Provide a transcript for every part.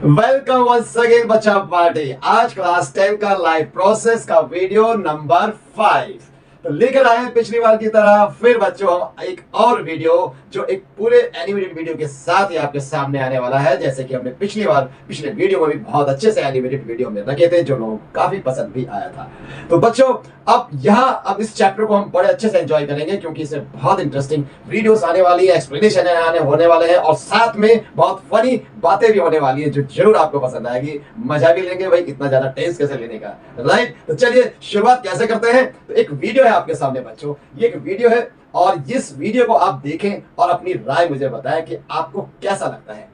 Welcome once again बच्चा party. आज class 10 का लाइव प्रोसेस का वीडियो नंबर 5 तो लेकर आए हैं पिछली बार की तरह। फिर बच्चों हम एक और वीडियो जो एक पूरे एनिमेटेड वीडियो के साथ ही आपके सामने आने वाला है, जैसे कि हमने पिछली बार पिछले वीडियो में भी बहुत अच्छे से एनिमेटेड वीडियो में रखे थे जो लोगों को काफी पसंद भी आया था। तो बच्चों अब इस चैप्टर को हम बड़े अच्छे से एंजॉय करेंगे क्योंकि इसमें बहुत इंटरेस्टिंग वीडियोस आने वाली है, एक्सप्लेनेशन आने होने वाले हैं और साथ में बहुत फनी बातें भी होने वाली है जो जरूर आपको पसंद आएगी। मजा भी लेंगे भाई, इतना ज्यादा टेंस कैसे लेने का, राइट। तो चलिए शुरुआत कैसे करते हैं। तो एक वीडियो है आपके सामने बच्चों, ये एक वीडियो है और इस वीडियो को आप देखें और अपनी राय मुझे बताएं कि आपको कैसा लगता है।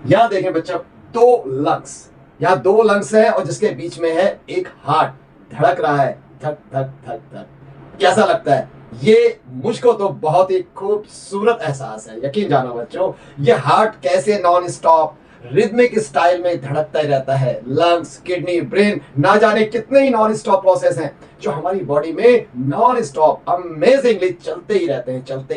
यहां देखें बच्चों, यहाँ दो लंग्स है और जिसके बीच में है एक हार्ट धड़क रहा है, धक धक धक धक। कैसा लगता है? ये मुझको तो बहुत ही खूबसूरत एहसास है। यकीन जानो बच्चों, ये हार्ट कैसे नॉन स्टॉप रिदमिक स्टाइल में धड़कता ही रहता है। लंग्स, किडनी, ब्रेन, ना जाने कितने ही नॉन स्टॉप प्रोसेस हैं जो हमारी बॉडी में नॉन स्टॉप अमेजिंगली चलते ही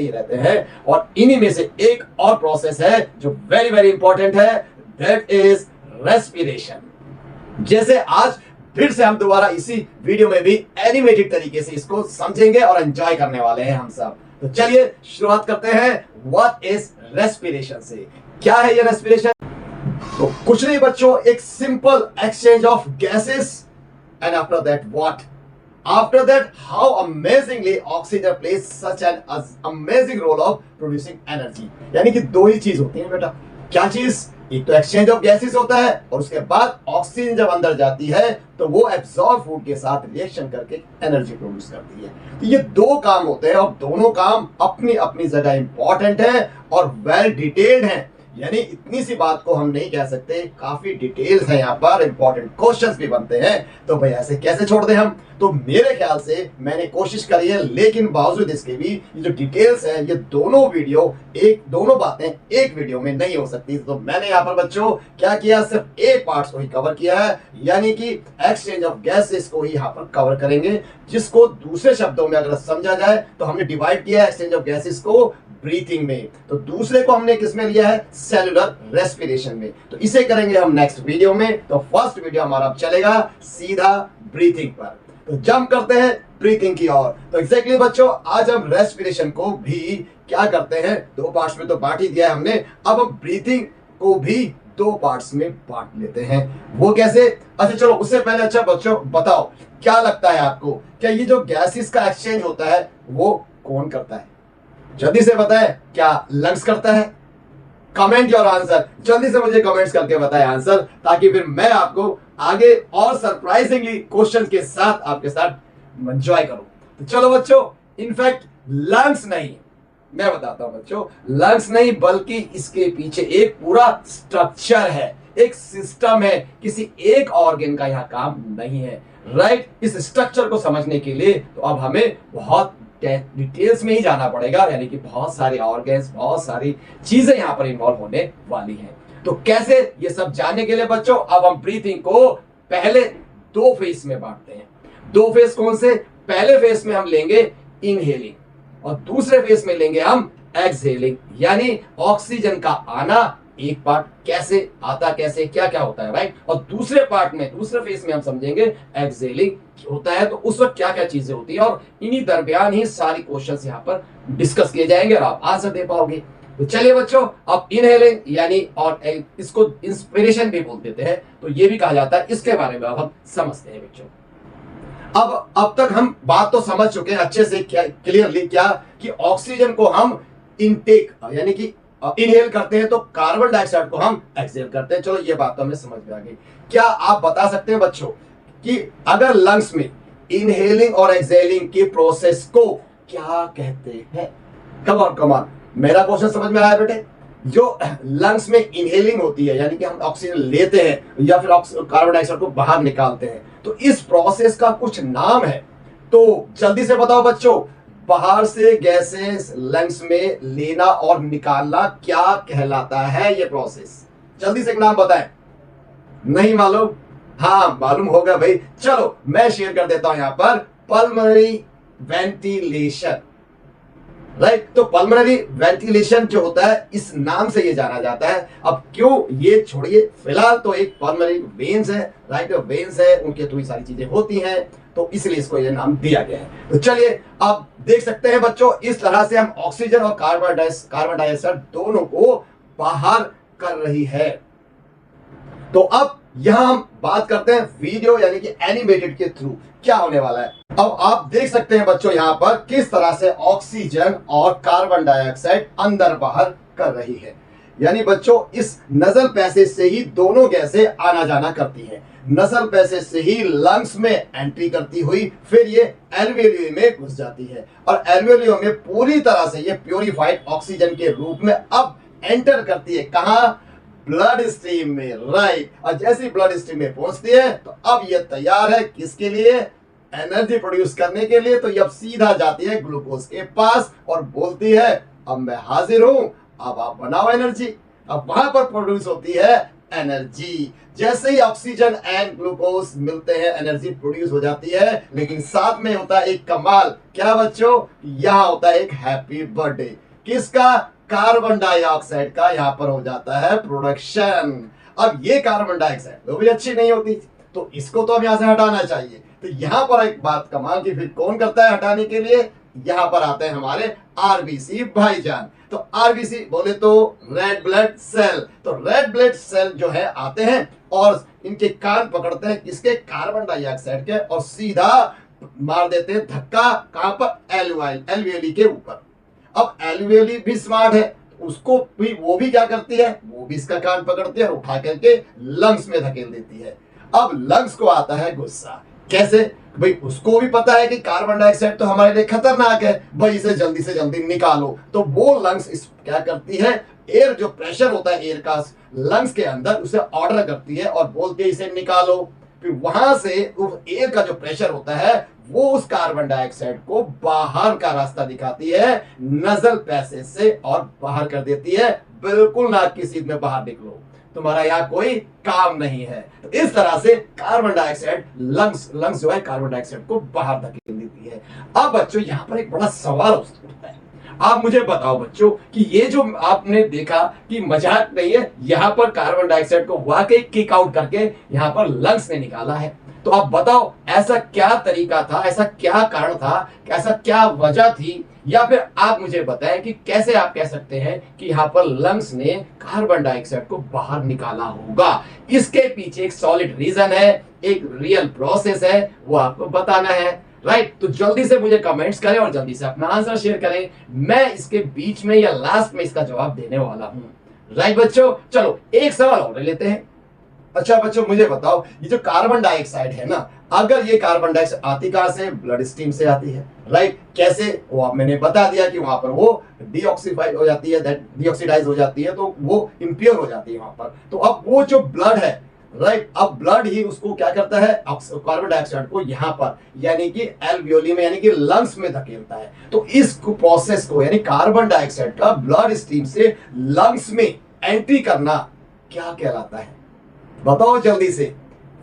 रहते हैं। और इन्हीं में से एक और प्रोसेस है जो वेरी वेरी इंपॉर्टेंट है, दैट इज रेस्पिरेशन। जैसे आज फिर से हम दोबारा इसी वीडियो में भी एनिमेटेड तरीके से इसको समझेंगे और एंजॉय करने वाले हैं हम सब। तो चलिए शुरुआत करते हैं व्हाट इज रेस्पिरेशन से। क्या है ये रेस्पिरेशन? तो कुछ नहीं बच्चों, एक simple exchange of gases and after that what, after that how amazingly oxygen plays such an amazing role of producing energy. यानी कि दो ही चीज होती है बेटा। क्या चीज? एक तो एक्सचेंज ऑफ गैसेस होता है और उसके बाद ऑक्सीजन जब अंदर जाती है तो वो एब्सॉर्ब फूड के साथ रिएक्शन करके एनर्जी प्रोड्यूस करती है। तो ये दो काम होते हैं और दोनों काम अपनी अपनी जगह इंपॉर्टेंट है और वेल डिटेल्ड है। यानी इतनी सी बात को हम नहीं कह सकते, काफी डिटेल्स है यहाँ पर, इंपॉर्टेंट क्वेश्चंस भी बनते हैं। तो भाई ऐसे कैसे छोड़ दें हम? तो मेरे ख्याल से मैंने कोशिश करी है, लेकिन बावजूद इसके भी ये जो डिटेल्स है ये दोनों बातें एक वीडियो में नहीं हो सकती। तो मैंने यहाँ पर बच्चों क्या किया, सिर्फ एक पार्ट को ही कवर किया है, यानी कि एक्सचेंज ऑफ गैसेस को ही यहाँ पर कवर करेंगे, जिसको दूसरे शब्दों में अगर समझा जाए तो हमने डिवाइड किया है एक्सचेंज ऑफ गैसेस को ब्रीथिंग में, तो दूसरे को हमने किस में लिया है? सेलुलर रेस्पिरेशन में। तो इसे करेंगे हम नेक्स्ट वीडियो में। तो फर्स्ट वीडियो हमारा अब चलेगा सीधा ब्रीथिंग पर। तो जंप करते हैं ब्रीथिंग की ओर। तो एग्जैक्टली बच्चों, आज हम रेस्पिरेशन को भी क्या करते हैं, दो पार्ट्स में तो बांट ही दिया है हमने, अब हम ब्रीथिंग को भी दो पार्ट्स में बांट लेते हैं। वो कैसे? अच्छा चलो उससे पहले अच्छा बच्चों बताओ, क्या लगता है आपको, क्या ये जो गैसेस का एक्सचेंज होता है वो कौन करता है? जल्दी से बताएं, क्या लंग्स करता है? कमेंट योर आंसर, जल्दी से मुझे कमेंट्स करके बताएं आंसर, ताकि फिर मैं आपको आगे और सरप्राइजिंगली क्वेश्चन के साथ आपके साथ एंजॉय करूं। तो चलो बच्चों, इनफैक्ट लंग्स नहीं, मैं बताता हूं बच्चों, लंग्स नहीं बल्कि इसके पीछे एक पूरा स्ट्रक्चर है, एक सिस्टम है, किसी एक ऑर्गन का यहां काम नहीं है, राइट। इस स्ट्रक्चर को समझने के लिए तो अब हमें बहुत डिटेल्स में ही जाना पड़ेगा, यानी कि बहुत सारे ऑर्गन्स, बहुत सारी चीजें यहां पर इन्वॉल्व होने वाली हैं। तो कैसे, ये सब जानने के लिए बच्चों अब हम ब्रीथिंग को पहले दो फेज में बांटते हैं। दो फेज कौन से? पहले फेज में हम लेंगे इनहेलिंग और दूसरे फेज में लेंगे हम एक्सहेलिंग, यानी ऑक्सीजन का आना एक पार्ट कैसे आता, कैसे क्या क्या होता है, राइट। और दूसरे पार्ट में, दूसरे फेज में हम समझेंगे एक्सहेलिंग होता है, तो उस वक्त क्या क्या चीजें होती है, और इन्हीं दरमियान ही सारी क्वेश्चंस यहाँ पर डिस्कस किए जाएंगे और आप आंसर दे पाओगे। तो चलिए बच्चों, अब इनहेलिंग यानी, और इसको इंस्पिरेशन भी बोल देते हैं, तो ये भी कहा जाता है, इसके बारे में अब हम समझते हैं बच्चों। अब तक हम बात तो समझ चुके हैं अच्छे से, क्लियरली, क्या कि ऑक्सीजन को हम इनटेक यानी कि इनहेल करते हैं, तो कार्बन डाइऑक्साइड को हम एक्सहेल करते हैं। चलो ये बात तो हमें समझ में आ गई। क्या आप बता सकते हैं बच्चों कि अगर लंग्स में इनहेलिंग और एक्सहेलिंग की प्रोसेस को क्या कहते हैं? कम ऑन, मेरा क्वेश्चन समझ में आया बेटे? जो लंग्स में इनहेलिंग होती है, यानी कि हम ऑक्सीजन लेते हैं या फिर कार्बन डाइऑक्साइड को बाहर निकालते हैं, तो इस प्रोसेस का कुछ नाम है। तो जल्दी से बताओ बच्चों, बाहर से गैसेस लंग्स में लेना और निकालना क्या कहलाता है ये प्रोसेस? जल्दी से एक नाम बताएं। नहीं मालूम? हाँ मालूम होगा भाई, चलो मैं शेयर कर देता हूं यहां पर, पल्मोनरी वेंटिलेशन। राइट। तो पल्मोनरी वेंटिलेशन जो होता है इस नाम से ये जाना जाता है। अब क्यों ये छोड़िए, फिलहाल तो एक पल्मोनरी वेन्स है, राइट, वेन्स है, उनके थ्रू सारी चीजें होती हैं, तो इसलिए इसको ये नाम दिया गया है। तो चलिए अब देख सकते हैं बच्चों, इस तरह से हम ऑक्सीजन और कार्बन डाइऑक्साइड दोनों को बाहर कर रही है। तो अब यहां हम बात करते हैं वीडियो यानी कि एनिमेटेड के थ्रू क्या होने वाला है। अब आप देख सकते हैं बच्चों यहां पर किस तरह से ऑक्सीजन और कार्बन डाइऑक्साइड अंदर बाहर कर रही है। यानी बच्चों इस नजल पैसेज से ही दोनों गैसें आना जाना करती हैं। नजल पैसेज से ही लंग्स में एंट्री करती हुई फिर ये एल्वेोली में घुस जाती है और एल्वेोली में पूरी तरह से ये प्योरीफाइड ऑक्सीजन के रूप में अब एंटर करती है। कहां? ब्लड स्ट्रीम में, राइट। और जैसी ब्लड स्ट्रीम में पहुंचती है तो अब ये तैयार है किसके लिए? एनर्जी प्रोड्यूस करने के लिए। तो ये अब सीधा जाती है ग्लूकोज के पास और बोलती है अब मैं हाजिर हूं, अब आप बनाओ एनर्जी। अब वहां पर प्रोड्यूस होती है एनर्जी। जैसे ही ऑक्सीजन एंड ग्लूकोज मिलते हैं एनर्जी प्रोड्यूस हो जाती है, लेकिन साथ में होता है एक कमाल। क्या बच्चों? यहां होता है एक हैप्पी बर्थडे। किसका? कार्बन डाइऑक्साइड का यहां पर हो जाता है प्रोडक्शन। अब ये कार्बन डाइऑक्साइड तो भी अच्छी नहीं होती, तो इसको तो अब यहां से हटाना चाहिए। तो यहां पर एक बात कमाल की, फिर कौन करता है हटाने के लिए? यहां पर आते हैं हमारे आरबीसी भाईजान। तो आरबीसी बोले तो रेड ब्लड सेल। तो रेड ब्लड सेल जो है आते हैं और इनके कान पकड़ते हैं किसके? कार्बन डाइऑक्साइड के, और सीधा मार देते हैं धक्का। कहां पर? एल्वेओली के ऊपर। अब एल्वेओली भी स्मार्ट है, उसको भी वो भी क्या करती है? वो भी इसका कान पकड़ती है और उठा करके लंग्स में धकेल देती है। अब लंग्स को आता है गुस्सा। कैसे? भाई उसको भी पता है कि कार्बन डाइऑक्साइड तो हमारे लिए खतरनाक है, भाई इसे जल्दी से जल्दी निकालो। तो वो लंग्स इस क्या करती है? एयर जो प्रेशर होता है एयर का लंग्स के अंदर, उसे ऑर्डर करती है और बोलती है इसे निकालो। फिर वहां से एयर का जो प्रेशर होता है वो उस कार्बन डाइऑक्साइड को बाहर का रास्ता दिखाती है नजल पैसेज से और बाहर कर देती है। बिल्कुल नाक की सीध में बाहर निकलो, तुम्हारा यहाँ कोई काम नहीं है। तो इस तरह से कार्बन डाइऑक्साइड लंग्स जो है कार्बन डाइऑक्साइड को बाहर धकेल देती है। अब बच्चों यहाँ पर एक बड़ा सवाल उठता है। आप मुझे बताओ बच्चों कि ये जो आपने देखा कि मजाक नहीं है, यहाँ पर कार्बन डाइऑक्साइड को वाकई किक आउट करके यहाँ पर लंग्स ने निकाला है। तो आप बताओ ऐसा क्या तरीका था, ऐसा क्या कारण था, ऐसा क्या वजह थी, या फिर आप मुझे बताएं कि कैसे आप कह सकते हैं कि यहाँ पर लंग्स ने कार्बन डाइऑक्साइड को बाहर निकाला होगा। इसके पीछे एक सॉलिड रीजन है, एक रियल प्रोसेस है, वो आपको बताना है, राइट। तो जल्दी से मुझे कमेंट्स करें और जल्दी से अपना आंसर शेयर करें। मैं इसके बीच में या लास्ट में इसका जवाब देने वाला हूं, राइट बच्चों। चलो एक सवाल और लेते हैं। अच्छा बच्चों मुझे बताओ, ये जो कार्बन डाइऑक्साइड है ना, अगर ये कार्बन डाइऑक्साइड आती कहां से? ब्लड स्ट्रीम से आती है, राइट। कैसे? वो मैंने बता दिया कि वहां पर वो डीऑक्सीफाइड हो जाती है, डीऑक्सीडाइज हो जाती है, तो वो इंप्योर हो जाती है वहां पर। तो अब वो जो ब्लड है, राइट, अब ब्लड ही उसको क्या करता है? कार्बन डाइऑक्साइड को यहाँ पर यानी कि एल्वियोली में यानी कि लंग्स में धकेलता है। तो इस प्रोसेस को यानी कार्बन डाइऑक्साइड का ब्लड स्ट्रीम से लंग्स में एंट्री करना क्या कहलाता है? बताओ जल्दी से।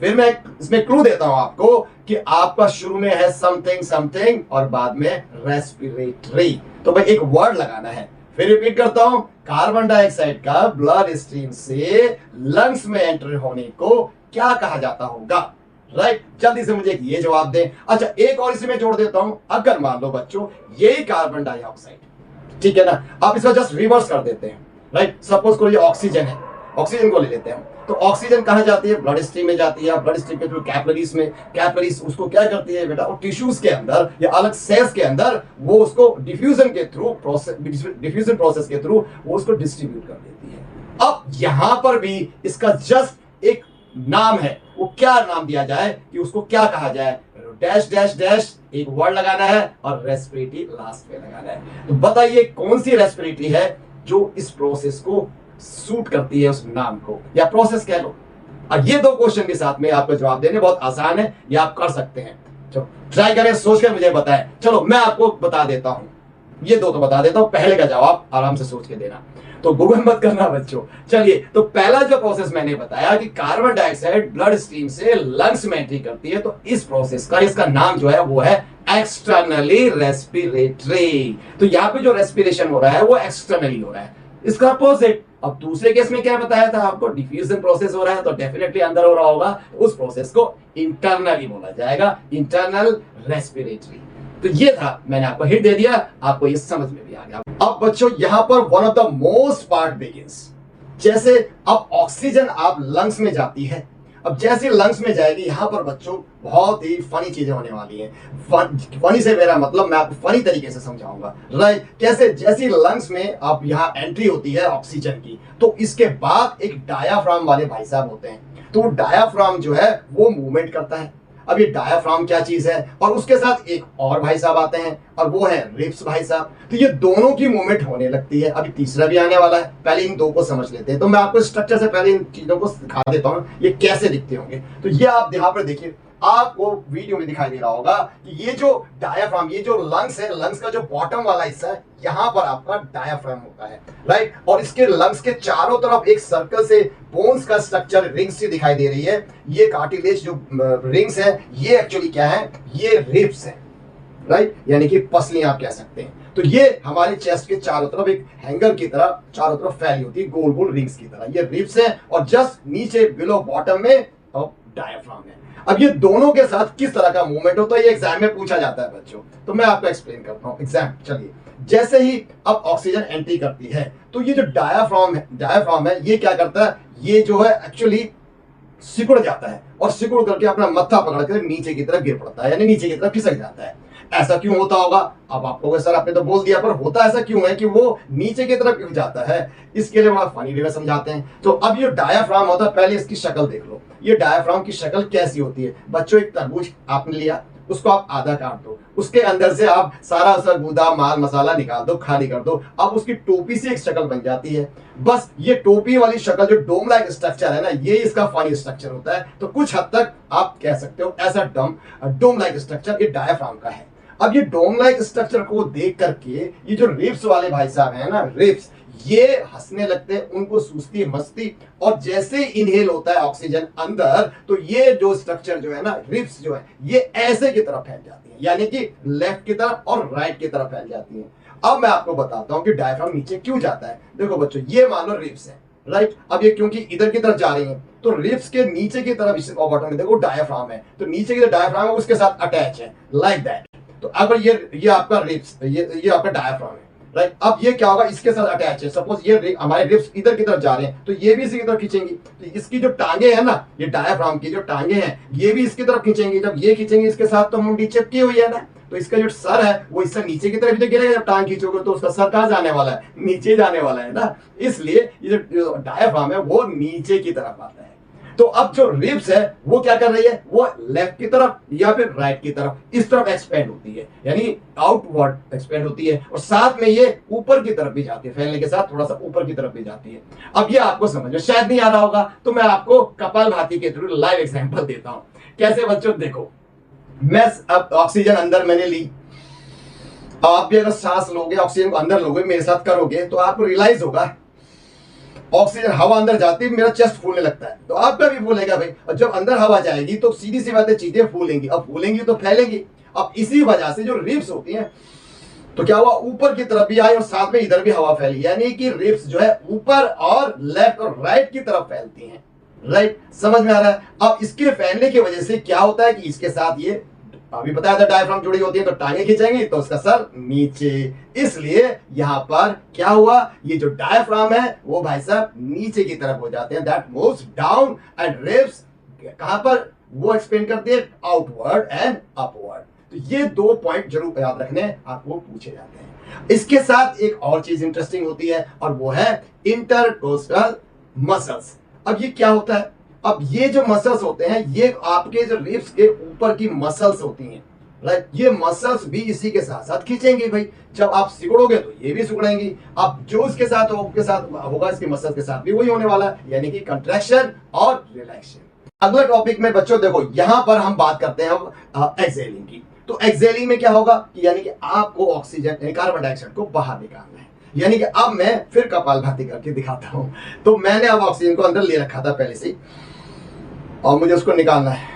फिर मैं इसमें क्लू देता हूं आपको कि आपका शुरू में है समथिंग समथिंग और बाद में रेस्पिरेटरी। तो भाई एक वर्ड लगाना है। फिर रिपीट करता हूं, कार्बन डाइऑक्साइड का ब्लड स्ट्रीम से लंग्स में एंटर होने को क्या कहा जाता होगा, राइट। जल्दी से मुझे ये जवाब दें। अच्छा एक और इसी में जोड़ देता हूं, अगर मान लो बच्चों यही कार्बन डाइऑक्साइड, ठीक है ना, आप इसको जस्ट रिवर्स कर देते हैं, राइट। सपोज करो ये ऑक्सीजन है, ऑक्सीजन को ले लेते हैं, तो ऑक्सीजन कहां जाती है? ब्लड स्ट्रीम में जाती है। ब्लड स्ट्रीम के थ्रू कैपिलरीज में, कैपिलरीज उसको क्या करती है बेटा? वो टिश्यूज के अंदर या अलग सेल्स के अंदर वो उसको डिफ्यूजन के थ्रू डिफ्यूजन प्रोसेस के थ्रू वो उसको डिस्ट्रीब्यूट कर देती है। अब यहां पर भी इसका जस्ट एक नाम है, वो क्या नाम दिया जाए कि उसको क्या कहा जाए? डैश डैश डैश एक वर्ड लगाना है और रेस्पिरेटरी लास्ट में लगाना है। तो बताइए कौन सी रेस्पिरेटरी है जो इस प्रोसेस को सूट करती है, उस नाम को या प्रोसेस कह लो। और ये दो क्वेश्चन के साथ में आपको जवाब देने बहुत आसान है, ये आप कर सकते हैं। चलो ट्राई करें, सोच कर मुझे बताएं। चलो मैं आपको बता देता हूं, ये दो तो बता देता हूं, पहले का जवाब आराम से सोच के देना, तो गूगल मत करना बच्चों। चलिए तो पहला जो प्रोसेस मैंने बताया कि कार्बन डाइऑक्साइड ब्लड स्ट्रीम से लंग्स में एंट्री करती है, तो इस प्रोसेस का इसका नाम जो है वो है एक्सटर्नली रेस्पिरेटरी। तो यहाँ पे जो रेस्पिरेशन हो रहा है वो एक्सटर्नली हो रहा है, इसका अपोजिट। अब दूसरे केस में क्या बताया था आपको, डिफ्यूजन प्रोसेस हो रहा है तो डेफिनेटली अंदर हो रहा होगा, उस प्रोसेस को इंटरनली बोला जाएगा, इंटरनल रेस्पिरेटरी। तो ये था, मैंने आपको हिंट दे दिया, आपको ये समझ में भी आ गया। अब बच्चों यहां पर one of the most part begins. जैसे अब ऑक्सीजन आप लंग्स में जाती है, अब जैसे लंग्स में जाएगी यहां पर बच्चों बहुत ही फनी चीजें होने वाली हैं। फनी से मेरा मतलब मैं आपको फनी तरीके से समझाऊंगा, राइट। कैसे, जैसी लंग्स में आप यहाँ एंट्री होती है ऑक्सीजन की, तो इसके बाद एक डायाफ्राम वाले भाई साहब होते हैं, तो डायाफ्राम जो है वो मूवमेंट करता है। अब ये डायाफ्राम क्या चीज है, और उसके साथ एक और भाई साहब आते हैं और वो है रिब्स भाई साहब। तो ये दोनों की मूवमेंट होने लगती है। अभी तीसरा भी आने वाला है, पहले इन दो को समझ लेते हैं। तो मैं आपको स्ट्रक्चर से पहले इन चीजों को सिखा देता हूँ ये कैसे दिखते होंगे। तो ये आप यहाँ पर देखिए, आपको वीडियो में दिखाई दे रहा होगा कि ये जो डायाफ्राम, ये जो लंग्स है, लंग्स का जो बॉटम वाला हिस्सा है, यहाँ पर आपका डायाफ्राम होता है, राइट। और इसके लंग्स के चारों तरफ एक सर्कल से बोन्स का स्ट्रक्चर, रिंग्स से दिखाई दे रही है। ये कार्टिलेज जो रिंग्स है, ये एक्चुअली क्या है, ये रिब्स है, राइट, यानी कि पसलियां आप कह सकते हैं। तो ये हमारे चेस्ट के चारों तरफ एक हैंगर की तरह चारों तरफ फैली होती है, गोल गोल रिंग्स की तरह। ये रिब्स है और जस्ट नीचे बिलो बॉटम में डायाफ्राम है। अब ये दोनों के साथ किस तरह का मूवमेंट होता है, ये एग्जाम में पूछा जाता है बच्चों, तो मैं आपको एक्सप्लेन करता हूँ। एग्जाम, चलिए, जैसे ही अब ऑक्सीजन एंट्री करती है तो ये जो डायाफ्राम है ये क्या करता है, ये जो है एक्चुअली सिकुड़ जाता है और सिकुड़ करके अपना मत्था पकड़कर नीचे की तरफ गिर पड़ता है, यानी नीचे की तरफ खिसक जाता है। ऐसा क्यों होता होगा, अब आपको सर आपने तो बोल दिया, पर होता ऐसा क्यों है कि वो नीचे की तरफ गिर जाता है, इसके लिए बड़ा फनी वे में समझाते हैं। तो अब ये डायाफ्राम होता है, पहले इसकी शक्ल देख लो। ये डायाफ्राम की शक्ल कैसी होती है बच्चों, एक तरबूज आपने लिया, उसको आप आधा काट दो, उसके अंदर से आप सारा उसका गूदा माल मसाला निकाल दो, खाली कर दो, अब उसकी टोपी से एक शक्ल बन जाती है। बस ये टोपी वाली शक्ल जो डोम लाइक स्ट्रक्चर है ना, ये इसका फनी स्ट्रक्चर होता है। तो कुछ हद तक आप कह सकते हो ऐसा डोम लाइक स्ट्रक्चर ये डायाफ्राम का है। अब ये डोम लाइक स्ट्रक्चर को देख करके ये जो रिब्स वाले भाई साहब हैं ना, रिब्स, ये हंसने लगते हैं, उनको सूझती है मस्ती, और जैसे इनहेल होता है ऑक्सीजन अंदर, तो ये जो स्ट्रक्चर जो है ना, रिब्स जो है, ये ऐसे की तरफ फैल जाती है, यानी कि लेफ्ट की तरफ और राइट की तरफ फैल जाती है। अब मैं आपको बताता हूं कि डायफ्राम नीचे क्यों जाता है। देखो बच्चों, ये मान लो रिब्स है, राइट। अब ये क्योंकि इधर की तरफ जा रही है, तो रिब्स के नीचे की तरफ इस बॉटम में देखो डायफ्राम है, तो नीचे की तरफ डायफ्राम है, उसके साथ अटैच है, लाइक दैट। तो अगर ये आपका रिब्स, ये आपका डायफ्राम है, राइट। अब ये क्या होगा, इसके साथ अटैच है। सपोज ये हमारे रिब्स इधर की तरफ जा रहे हैं, तो ये भी इसी की तरफ खींचेंगी, तो इसकी जो टांगे हैं ना, ये डायफ्राम की जो टांगे हैं, ये भी इसकी तरफ खींचेंगी। जब ये खींचेंगे इसके साथ, तो मुंडी चिपकी हुई है ना, तो इसका जो सर है वो इससे नीचे की तरफ गिरेगा। जब टांग खींचोगे तो उसका सर कहां जाने वाला है, नीचे जाने वाला है ना, इसलिए ये जो डायफ्राम है वो नीचे की तरफ आता है। तो अब जो रिब्स है वो क्या कर रही है, वो लेफ्ट की तरफ या फिर राइट की तरफ इस तरफ एक्सपेंड होती है, यानी आउटवर्ड एक्सपेंड होती है, और साथ में ये ऊपर की तरफ भी जाती है, फैलने के साथ थोड़ा सा ऊपर की तरफ भी जाती है। अब ये आपको समझ में शायद नहीं आ रहा होगा, तो मैं आपको कपालभाति के थ्रू लाइव एग्जांपल देता हूं। कैसे बच्चों, देखो, मैं अब ऑक्सीजन अंदर मैंने ली, आप भी अगर सांस लोगे, ऑक्सीजन को अंदर लोगे, मेरे साथ करोगे, तो आपको रियलाइज होगा ऑक्सीजन, हवा अंदर जाती है, मेरा चेस्ट फूलने लगता है, तो आपका भी फूलेगा भाई। और जब अंदर हवा जाएगी तो सीधी सी बात है, चीजें फूलेंगी, अब फूलेंगी तो फैलेंगी। अब इसी वजह से जो रिब्स होती हैं, तो क्या हुआ, ऊपर की तरफ भी आई और साथ में इधर भी हवा फैली, यानी कि रिब्स जो है ऊपर और लेफ्ट और राइट की तरफ फैलती हैं, राइट। समझ में आ रहा है। अब इसके फैलने की वजह से क्या होता है कि इसके साथ ये अभी बताया था डायफ्राम जुड़ी होती है, तो टांगे खींचेंगे तो उसका सर नीचे, इसलिए यहां पर क्या हुआ, ये जो डायफ्राम है वो भाई साहब नीचे की तरफ हो जाते हैं, that moves down, and ribs कहां पर वो एक्सपेंड करती है, आउटवर्ड एंड अपवर्ड। तो ये दो पॉइंट जरूर याद रखने, आपको पूछे जाते हैं। इसके साथ एक और चीज इंटरेस्टिंग होती है, और वो है इंटरकोस्टल मसल्स। अब ये क्या होता है, अब ये जो मसल्स होते हैं, ये आपके जो रिब्स के ऊपर की मसल्स होती हैं, राइट। ये मसल्स भी इसी के साथ साथ खींचेंगी भाई, जब आप सिकुड़ोगे तो ये भी सिकुड़ेंगी। अब जो इसके साथ होगा, इसकी मसल्स के साथ भी वही होने वाला है, यानी कि कंट्रैक्शन और रिलैक्सेशन। अगला टॉपिक में बच्चों देखो, यहां पर हम बात करते हैं एक्सहेलिंग की। तो एक्सहेलिंग में क्या होगा कि यानी कि आपको ऑक्सीजन यानी कार्बन डाइऑक्साइड को बाहर निकालना है, यानी कि अब मैं फिर कपालभाति करके दिखाता हूं। तो मैंने अब ऑक्सीजन को अंदर ले रखा था पहले से, और मुझे उसको निकालना है।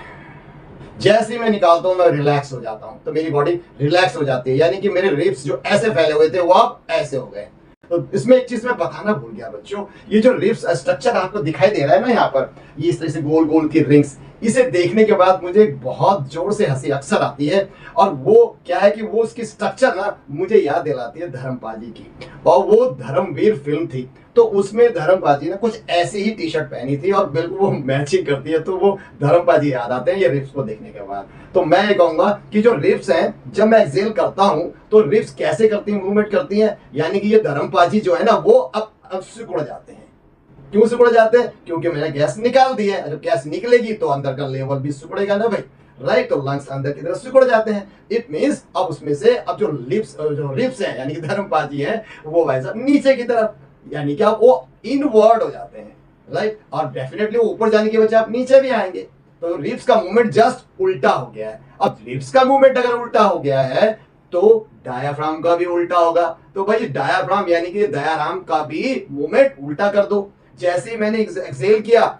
जैसे ही मैं निकालता हूँ मैं रिलैक्स हो जाता हूँ, तो मेरी बॉडी रिलैक्स हो जाती है, यानी कि मेरे रिब्स जो ऐसे फैले हुए थे वो अब ऐसे हो गए। तो इसमें एक चीज मैं बताना भूल गया बच्चों, ये जो रिब्स स्ट्रक्चर आपको दिखाई दे रहा है ना यहाँ पर, ये इस तरह से गोल गोल की रिंग्स, इसे देखने के बाद मुझे बहुत जोर से हंसी अक्सर आती है। और वो क्या है कि वो उसकी स्ट्रक्चर ना मुझे याद दिलाती है धर्मपाजी की, और वो धर्मवीर फिल्म थी, तो उसमें धर्मपाजी ने कुछ ऐसी ही टी शर्ट पहनी थी और बिल्कुल वो मैचिंग करती है, तो वो धर्मपाजी याद आते हैं ये रिब्स को देखने के बाद। तो मैं ये कहूंगा कि जो रिब्स हैं, जब मैं एक्सेल करता हूं तो रिब्स कैसे करती हैं, मूवमेंट करती हैं, यानी कि ये धर्मपाजी जो है ना वो अब सिकुड़ जाते हैं। क्यों सिकुड़ जाते हैं? क्योंकि मैंने गैस निकाल दी है, जब गैस निकलेगी तो अंदर का लेवल भी सिकुड़ेगा ना भाई, राइट। तो लंग्स अंदर की तरफ सिकुड़ जाते हैं। इट मींस अब उसमें से अब जो रिब्स हैं यानी कि धर्मपाजी है वो भाई साहब नीचे की तरफ, यानी कि आप वो इनवर्ड हो जाते हैं, राइट। और डेफिनेटली वो ऊपर जाने के बजाय आप नीचे भी आएंगे, तो रिब्स का मूवमेंट जस्ट उल्टा हो गया है। अब रिब्स का मूवमेंट अगर उल्टा हो गया है तो डायाफ्राम का भी उल्टा होगा। तो भाई डायाफ्राम यानी कि डायाफ्राम का भी मूवमेंट उल्टा कर दो। जैसे ही मैंने एक्सेल किया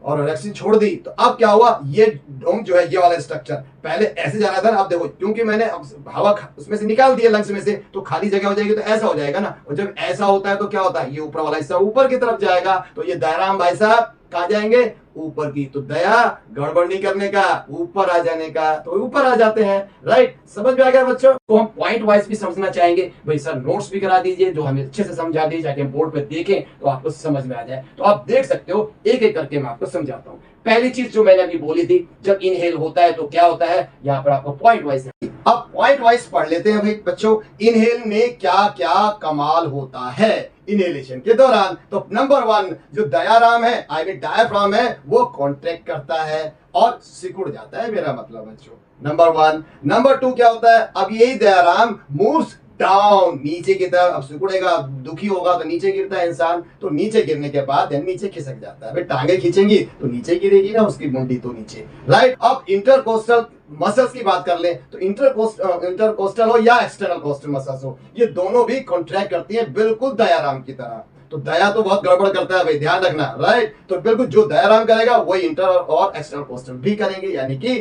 और रिलैक्सिंग छोड़ दी, तो अब क्या हुआ, ये डोम जो है ये वाला स्ट्रक्चर पहले ऐसे जाना था ना, अब देखो क्योंकि मैंने हवा उसमें से निकाल दिया लंग्स में से, तो खाली जगह हो जाएगी, तो ऐसा हो जाएगा ना। और जब ऐसा होता है तो क्या होता है, ये ऊपर वाला हिस्सा ऊपर की तरफ जाएगा, तो ये डायराम भाई साहब कहां जाएंगे, ऊपर की। तो दया गड़बड़ नहीं करने का, ऊपर आ जाने का, तो ऊपर आ जाते हैं, राइट। समझ में आ गया बच्चों? तो हम पॉइंट वाइज भी समझना चाहेंगे भाई सर, नोट्स भी करा दीजिए जो हमें अच्छे से समझा दीजिए, जाके बोर्ड पे देखें तो आपको समझ में आ जाए। तो आप देख सकते हो, एक एक करके मैं आपको समझाता हूँ। पहली चीज जो मैंने अभी बोली थी, जब इनहेल होता है तो क्या होता है, यहाँ पर आपको पॉइंट वाइज। अब पॉइंट वाइज पढ़ लेते हैं भाई बच्चों, इनहेल में क्या क्या कमाल होता है इनहेलेशन के दौरान। तो नंबर 1 जो डायाफ्राम है, आई मीन डायाफ्राम है, वो कॉन्ट्रैक्ट करता है और सिकुड़ जाता है, मेरा मतलब बच्चों, नंबर 1। नंबर 2 क्या होता है, अब यही डायाफ्राम मूव्स डाउन, नीचे की तरफ। अब सिकुड़ेगा, दुखी होगा तो नीचे गिरता है इंसान, तो नीचे गिरने के बाद नीचे खिसक जाता है। भाई टांगे खींचेंगी तो नीचे गिरेगी ना उसकी मुंडी, तो नीचे, राइट। अब इंटरकोस्टल मसल्स की बात कर ले, तो इंटरकोस्टल हो या एक्सटर्नल कोस्टल मसल्स हो, ये दोनों भी कॉन्ट्रैक्ट करती है बिल्कुल डायाफ्राम की तरह। तो दया तो बहुत गड़बड़ करता है भाई, ध्यान रखना, राइट। तो बिल्कुल जो डायाफ्राम करेगा वही इंटर और एक्सटर्नल कोस्टल भी करेंगे, यानी कि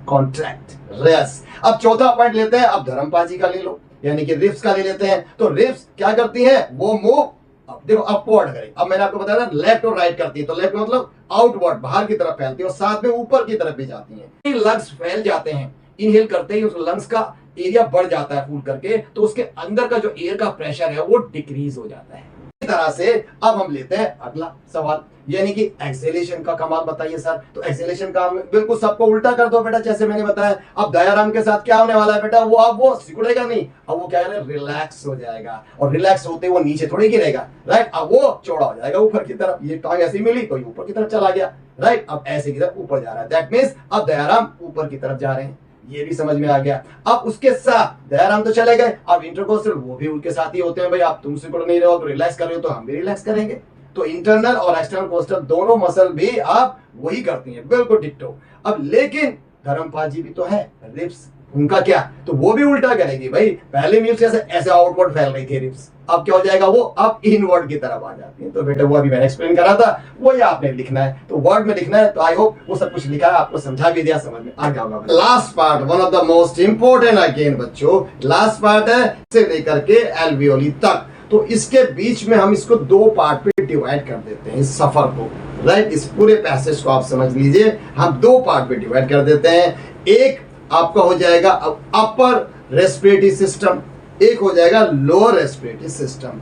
कॉन्ट्रैक्ट, रेस। अब चौथा पॉइंट लेते हैं, अब धर्मपाजी का ले लो, यानी कि रिब्स का ले लेते हैं। तो रिब्स क्या करती हैं, वो मूव, अब देखो अपवर्ड करें। अब मैंने आपको बताया लेफ्ट और राइट करती है, तो लेफ्ट मतलब आउटवर्ड, बाहर की तरफ फैलती है, और साथ में ऊपर की तरफ भी जाती है। लंग्स फैल जाते हैं, इनहेल करते ही उस लंग्स का एरिया बढ़ जाता है फूल करके, तो उसके अंदर का जो एयर का प्रेशर है वो डिक्रीज हो जाता है। इस तरह से अब हम लेते हैं अगला सवाल, यानी कि एक्सेलेशन का कमाल बताइए सर। तो एक्सेलेशन का बिल्कुल सबको उल्टा कर दो बेटा, जैसे मैंने बताया। अब डायाफ्राम के साथ क्या होने वाला है बेटा, वो अब वो सिकुड़ेगा नहीं, अब वो क्या है, रिलैक्स हो जाएगा, और रिलैक्स होते वो नीचे थोड़ी गिरेगा, राइट। अब वो चौड़ा हो जाएगा ऊपर की तरफ, ये टांग ऐसी मिली तो ये ऊपर की तरफ चला गया, राइट। अब ऐसे की तरफ ऊपर जा रहा है, दैट मींस अब डायाफ्राम ऊपर की तरफ जा रहे हैं, ये भी समझ में आ गया। अब उसके साथ डायाफ्राम तो चले गए, अब इंटरकोस्टल वो भी उनके साथ ही होते हैं भाई। आप तुम सिकुड़ नहीं रहे हो तो रिलैक्स कर रहे हो, तो हम भी रिलैक्स करेंगे। तो इंटरनल और एक्सटर्नल कोस्टल दोनों मसल भी आप वही करती हैं, बिल्कुल डिट्टो। अब लेकिन धर्मपाजी भी तो है, रिब्स, उनका क्या, तो वो भी उल्टा करेगी भाई। पहले रिब्स ऐसे आउटवर्ड फैल रही थी रिब्स, अब क्या हो जाएगा, वो अब इनवर्ड की तरफ आ जाती है। तो बेटा वो अभी मैंने एक्सप्लेन करा था, वो ही आपने लिखना है, तो वर्ड में लिखना है। तो आई होप वो सब कुछ लिखा है, आपको समझा भी दिया, समझ में आ गया होगा। Last part, one of the most important again बच्चों, लास्ट पार्ट है से लेकर के एल्वियोली तक। तो इसके बीच में हम इसको 2 पार्ट पे डिवाइड कर देते हैं, इस सफर को, राइट। इस पूरे पैसेज को आप समझ लीजिए, हम 2 पार्ट पे डिवाइड कर देते हैं। एक आपका हो जाएगा अपर रेस्पिरेटरी सिस्टम, एक हो जाएगा लोअर रेस्पिरेटरी सिस्टम।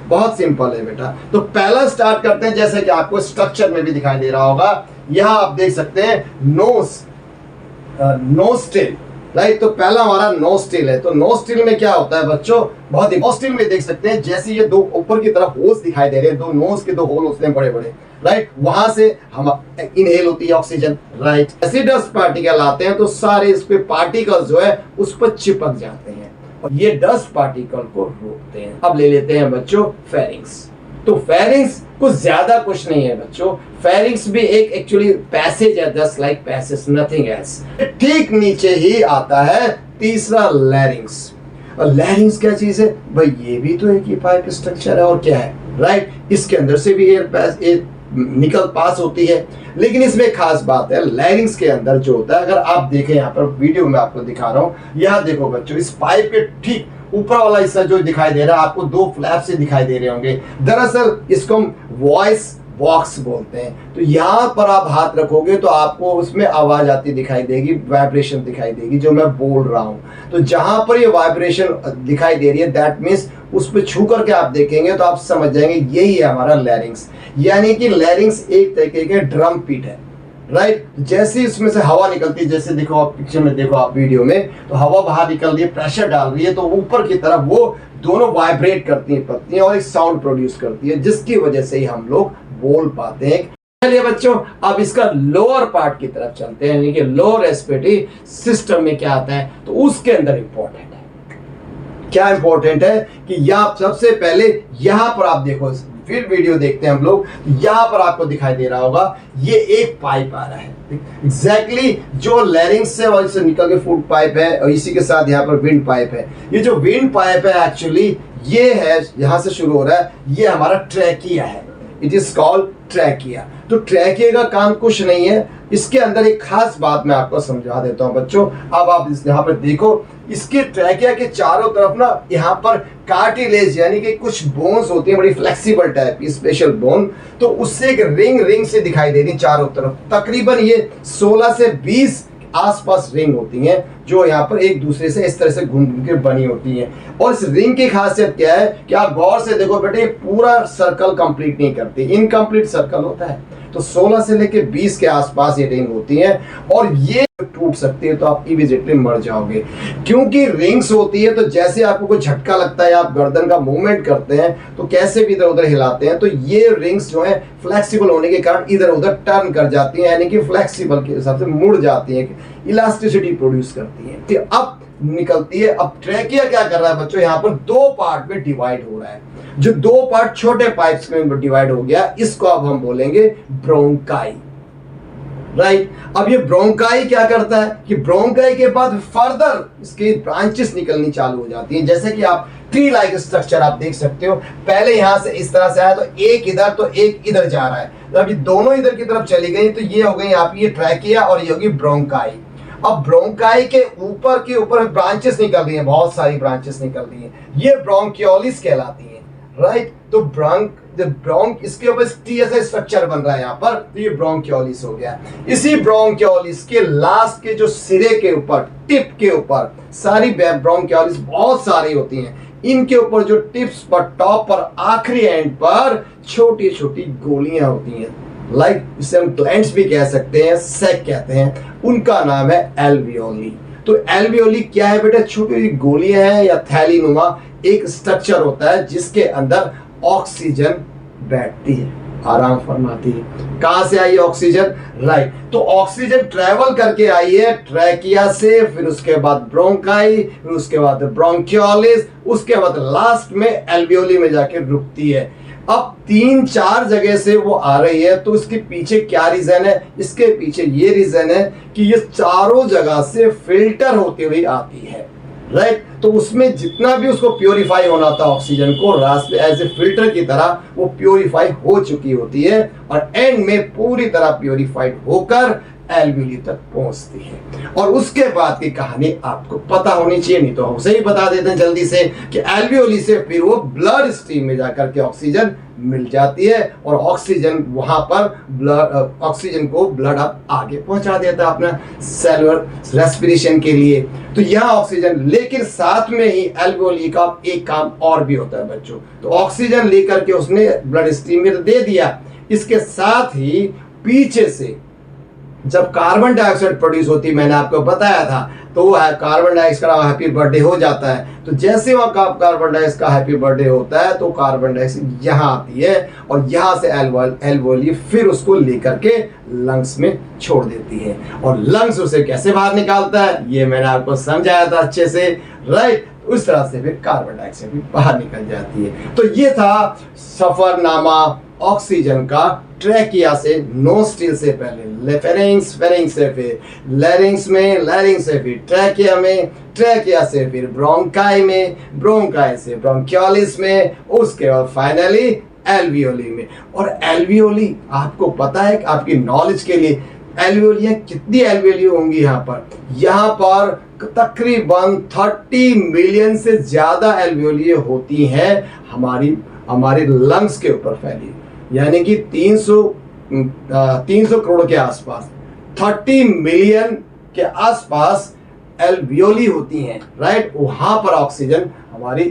बहुत सिंपल है बेटा। तो पहला स्टार्ट करते हैं, जैसे कि आपको स्ट्रक्चर में भी दिखाई दे रहा होगा, यहां आप देख सकते हैं नोस्ट्रिल, राइट। तो पहला हमारा नोस्ट्रिल है। तो नोस्ट्रिल में क्या होता है बच्चों, बहुत ही नोस्ट्रिल में देख सकते हैं, जैसे ये 2 ऊपर की तरफ होल्स दिखाई दे रहे हैं, 2 नोज के 2 होल होते हैं बड़े बड़े, राइट। वहां से हम इनहेल होती है ऑक्सीजन, राइट। ऐसे डस्ट पार्टिकल आते हैं तो सारे इस पे पार्टिकल्स जो है उस पर चिपक जाते हैं और ये डस्ट पार्टिकल को रोकते हैं। अब ले लेते हैं बच्चों फेरिंग्स। तो फेरिंग्स कुछ ज्यादा कुछ नहीं है बच्चों, फेरिंग्स भी एक एक्चुअली पैसेज है, just like passage, nothing else. ठीक नीचे ही आता है तीसरा लैरिंग्स। और लैरिंग्स क्या चीज है भाई, ये भी तो एक ही पाइप स्ट्रक्चर है, और क्या है, राइट। इसके अंदर से भी एयर निकल पास होती है। लेकिन इसमें एक खास बात है, लैरिंग्स के अंदर जो होता है, अगर आप देखें यहाँ पर वीडियो में आपको दिखा रहा हूँ, यहाँ देखो बच्चों, इस पाइप के ठीक ऊपर वाला हिस्सा जो दिखाई दे रहा है आपको, दो फ्लैप से दिखाई दे रहे होंगे। दरअसल इसको हम वॉइस बॉक्स बोलते हैं। तो यहाँ पर आप हाथ रखोगे तो आपको उसमें आवाज आती दिखाई देगी, वाइब्रेशन दिखाई देगी जो मैं बोल रहा हूँ। तो जहां पर ये वाइब्रेशन दिखाई दे रही है, दैट मीन्स उस पर छू करके आप देखेंगे तो आप समझ जाएंगे यही है हमारा लैरिंग्स। यानी कि लैरिंग्स एक तरीके के ड्रम पीट है, राइट। जैसे इसमें से हवा निकलती है, जैसे देखो आप पिक्चर में, देखो आप वीडियो में, तो हवा बाहर निकल रही है, प्रेशर डाल रही है, तो ऊपर की तरफ वो दोनों वाइब्रेट करती हैं पत्तियां और एक साउंड प्रोड्यूस करती है, जिसकी वजह से ही हम लोग बोल पाते हैं। चलिए बच्चों, अब इसका लोअर पार्ट की तरफ चलते हैं, यानी कि लोअर रेस्पिरेटरी सिस्टम में क्या आता है, तो उसके अंदर इंपॉर्टेंट है, क्या इंपॉर्टेंट है कि यहाँ सबसे पहले यहाँ पर आप देखो, फिर वीडियो देखते हैं हम लोग, यहाँ पर आपको दिखाई दे रहा होगा ये एक पाइप आ रहा है, एग्जैक्टली जो लैरिंग्स से वहीं से निकल के फूड पाइप है, और इसी के साथ यहाँ पर विंड पाइप है। ये जो विंड पाइप है एक्चुअली ये है, यहाँ से शुरू हो रहा है, ये हमारा ट्रैकिया है, इट इज कॉल्ड ट्रैकिया। तो ट्रैकिया का काम कुछ नहीं है, इसके अंदर एक खास बात मैं आपको समझा देता हूं बच्चों। अब आप यहाँ पर देखो, इसके ट्रैकिया के चारों तरफ ना यहाँ पर कार्टिलेज यानी कि कुछ बोन्स होती हैं, बड़ी फ्लेक्सिबल टाइप की स्पेशल बोन, तो उससे एक रिंग से दिखाई दे रही चारों तरफ। तकरीबन ये 16 से 20 आसपास रिंग होती हैं जो यहाँ पर एक दूसरे से इस तरह से घूम के बनी होती हैं। और इस रिंग की खासियत क्या है कि आप गौर से देखो बेटे, पूरा सर्कल कंप्लीट नहीं करती, इनकम्प्लीट सर्कल होता है। तो 16 से लेके 20 के आसपास ये रिंग होती हैं, और ये टूट सकती है तो आप इमीडिएटली मर जाओगे, क्योंकि रिंग्स होती है। तो जैसे आपको कोई झटका लगता है, आप गर्दन का मूवमेंट करते हैं तो कैसे भी इधर उधर हिलाते हैं, तो ये रिंग्स जो है फ्लेक्सिबल होने के कारण इधर उधर टर्न कर जाती हैं, यानी कि फ्लेक्सिबल के हिसाब से मुड़ जाती हैं, इलास्टिसिटी प्रोड्यूस करती हैं। तो अब निकलती है। अब ट्रैकिया क्या कर रहा है बच्चों, यहाँ पर दो पार्ट में डिवाइड हो रहा है। जो दो पार्ट छोटे पाइप्स में डिवाइड हो गया, इसको अब हम बोलेंगे ब्रोंकाई, राइट। अब ये ब्रोंकाई क्या करता है कि ब्रोंकाई के बाद फर्दर इसके ब्रांचेस निकलनी चालू हो जाती हैं। जैसे कि आप ट्री लाइक स्ट्रक्चर आप देख सकते हो, पहले यहां से इस तरह से आया तो एक इधर तो एक इधर जा रहा है, तो अभी दोनों इधर की तरफ चली गई, तो ये हो गई आपकी ये ट्रैकिया और ये होगी ब्रोंकाई। अब ब्रोंकाई के ऊपर ब्रांचेस निकल रही हैं, बहुत सारी ब्रांचेस निकल रही हैं, ये ब्रोंकियोलिस कहलाती हैं, राइट। तो ब्रोंक इसके ऊपर टी ऐसा स्ट्रक्चर बन रहा है यहाँ पर, तो ये ब्रोंकियोलिस हो गया। इसी ब्रोंकियोलिस के लास्ट के जो सिरे के ऊपर, टिप के ऊपर, सारी ब्रोंकियोलिस बहुत सारी होती हैं, इनके ऊपर जो टिप्स पर, टॉप पर, आखिरी एंड पर छोटी छोटी गोलियां होती हैं, लाइक इसे हम ग्लैंड्स भी कह सकते हैं, सैक कहते हैं, उनका नाम है एल्वियोली। तो एल्वियोली क्या है बेटा, छोटी गोलियां हैं या थैली नुमा एक स्ट्रक्चर होता है जिसके अंदर ऑक्सीजन बैठती है, आराम फरमाती है। कहां से आई ऑक्सीजन, राइट। तो ऑक्सीजन ट्रेवल करके आई है ट्रैकिया से, फिर उसके बाद ब्रोंकाई, फिर उसके बाद ब्रोंकियोलिस, उसके बाद लास्ट में एल्वियोली में जाके रुकती है। अब 3-4 जगह से वो आ रही है, तो इसके पीछे क्या रीजन है, इसके पीछे ये रीजन है कि ये चारों जगह से फिल्टर होती हुई आती है, राइट। तो उसमें जितना भी उसको प्योरीफाई होना था ऑक्सीजन को, रास्ते एज ए फिल्टर की तरह वो प्योरीफाई हो चुकी होती है, और एंड में पूरी तरह प्योरीफाइड होकर एल्वियोली तक पहुंचती है। और उसके बाद की कहानी आपको पता होनी चाहिए, नहीं तो हम उसे ही बता देते हैं जल्दी से कि एल्वियोली से फिर वो ब्लड स्ट्रीम में जाकर के ऑक्सीजन मिल जाती है, और ऑक्सीजन वहां पर ऑक्सीजन को ब्लड अब आगे पहुंचा देता है अपना सेलुलर रेस्पिरेशन के लिए। तो यहाँ ऑक्सीजन, लेकिन साथ में ही एल्वियोली का एक काम और भी होता है बच्चों। तो ऑक्सीजन लेकर के उसने ब्लड स्ट्रीम में दे दिया, इसके साथ ही पीछे से जब कार्बन डाइऑक्साइड प्रोड्यूस होती है, मैंने आपको बताया था, तो वो कार्बन डाइऑक्साइड का हैप्पी बर्थडे हो जाता है। तो जैसे वहाँ कार्बन डाइऑक्साइड का हैप्पी बर्थडे होता है, तो कार्बन डाइऑक्साइड यहाँ आती है, और यहाँ से एल्वियोली फिर उसको लेकर के लंग्स में छोड़ देती है। और लंग्स उसे कैसे बाहर निकालता है, ये मैंने आपको समझाया था अच्छे से, राइट। उस तरह से फिर कार्बन डाइऑक्साइड भी बाहर निकल जाती है। तो ये था सफरनामा ऑक्सीजन का ट्रैकिया से, नोस्ट्रिल से पहले फेरिंग्स, फेरिंग्स से फिर लैरिंग्स में, लैरिंग्स से फिर ट्रैकिया में, ट्रैकिया से फिर ब्रोंकाई में, ब्रोंकाई से ब्रोंकियोलिस में, उसके बाद फाइनली एल्वियोली में। और एल्वियोली आपको पता है, आपकी नॉलेज के लिए, एल्वियोलियां कितनी एल्वियोली होंगी यहाँ पर तकरीबन 30 मिलियन से ज्यादा एल्वियोली होती हैं हमारे लंग्स के ऊपर फैली, यानी कि 300 करोड़ के आसपास, 30 मिलियन के आसपास एल्वियोली होती हैं, राइट। वहां पर ऑक्सीजन हमारी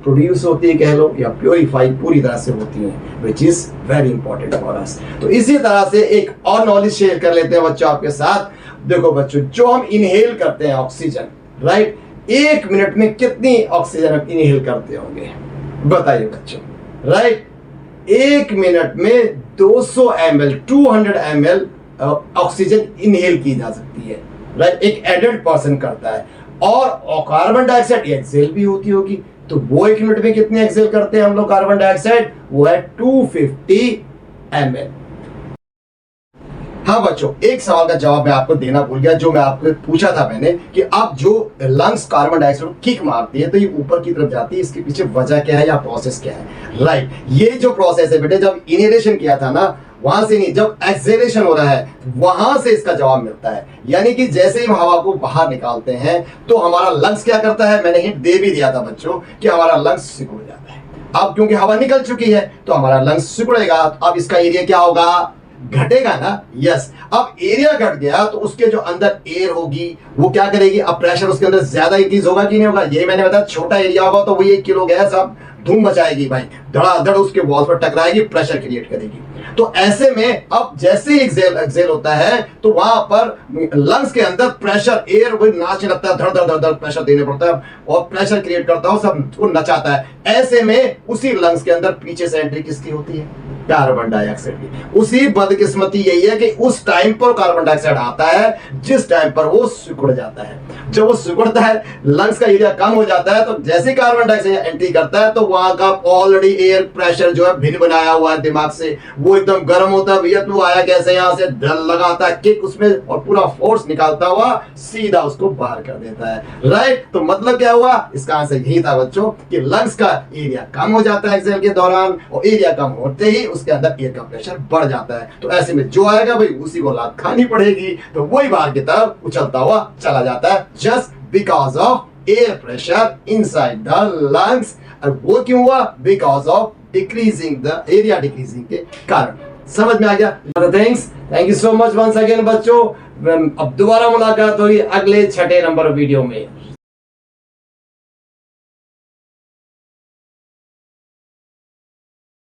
प्रोड्यूस होती है कह लो, या प्योरीफाई पूरी तरह से होती है, which is very important for us. तो इसी तरह से एक और नॉलेज शेयर कर लेते हैं बच्चों आपके साथ। देखो बच्चों, जो हम इनहेल करते हैं ऑक्सीजन, राइट, 1 मिनट में कितनी ऑक्सीजन हम इनहेल करते होंगे बताइए बच्चों, राइट। 1 मिनट में 200 ml 200 ml ऑक्सीजन इनहेल की जा सकती है, राइट, एक एडल्ट पर्सन करता है। और कार्बन डाइऑक्साइड एक्सेल भी होती होगी, तो वो 1 मिनट में कितने एक्सेल करते हैं हम लोग कार्बन डाइऑक्साइड, वो है 250 ml। हाँ बच्चों, एक सवाल का जवाब मैं आपको देना भूल गया, जो मैं आपको पूछा था मैंने, कि अब जो लंग्स कार्बन डाइऑक्साइड किक मारती है तो ये ऊपर की तरफ जाती है, इसके पीछे वजह क्या है या प्रोसेस क्या है, राइट। ये जो प्रोसेस है बेटे, जब इनहेलेशन किया था ना, वहां से नहीं, जब एक्सेलेशन हो रहा है वहां से इसका जवाब मिलता है। यानी कि जैसे ही हम हवा को बाहर निकालते हैं तो हमारा लंग्स क्या करता है, मैंने हिंट दे भी दिया था बच्चों कि हमारा लंग्स सिकुड़ जाता है। अब क्योंकि हवा निकल चुकी है तो हमारा लंग्स सिकुड़ेगा, अब इसका एरिया क्या होगा, घटेगा ना, यस। अब एरिया घट गया तो उसके जो अंदर एयर होगी वो क्या करेगी, अब प्रेशर उसके अंदर ज्यादा इंक्रीज होगा कि नहीं होगा, ये मैंने बताया, छोटा एरिया होगा तो वही 1 किलो गैस अब धूम मचाएगी भाई, धड़ाधड़ उसके वॉल पर टकराएगी, प्रेशर क्रिएट करेगी। तो ऐसे में अब जैसे ही एक्सेल होता है तो वहां पर लंग्स के अंदर प्रेशर, एयर वो नाचने लगता है, धड़ धड़ धड़ प्रेशर देने पड़ता है और प्रेशर क्रिएट करता है, सब को नचाता है। ऐसे में उसी लंग्स के अंदर पीछे से एंट्री किसकी होती है, कार्बन डाइऑक्साइड की। उसी बदकिस्मती यही है कि उस टाइम पर कार्बन डाइऑक्साइड आता है जिस टाइम पर वो सिकुड़ जाता है। जब वो सिकुड़ता है, लंग्स का एरिया कम हो जाता है, तो जैसे कार्बन डाइऑक्साइड एंट्री करता है तो वहां का ऑलरेडी एयर प्रेशर जो है भिन्न बनाया हुआ है दिमाग से, वो एकदम गर्म होता है, भैया तू आया कैसे, यहाँ से डर लगाता है किक उसमें और पूरा फोर्स निकालता हुआ सीधा उसको बाहर कर देता है, राइट। तो मतलब क्या हुआ, इसका आंसर यही था बच्चों कि लंग्स का एरिया कम हो जाता है एक्सेल के दौरान, और एरिया कम होते ही उसके अंदर एयर का प्रेशर बढ़ जाता है। तो ऐसे में जो आएगा भाई उसी को लात खानी पड़ेगी, तो वही बाहर की तरफ उछलता हुआ चला जाता है, just because of air pressure inside the lungs. और वो क्यों हुआ, because of decreasing the area, decreasing के कारण। समझ में आ गया? Thank you so much once again बच्चों। अब दोबारा मुलाकात होगी अगले 6ठे नंबर वीडियो में।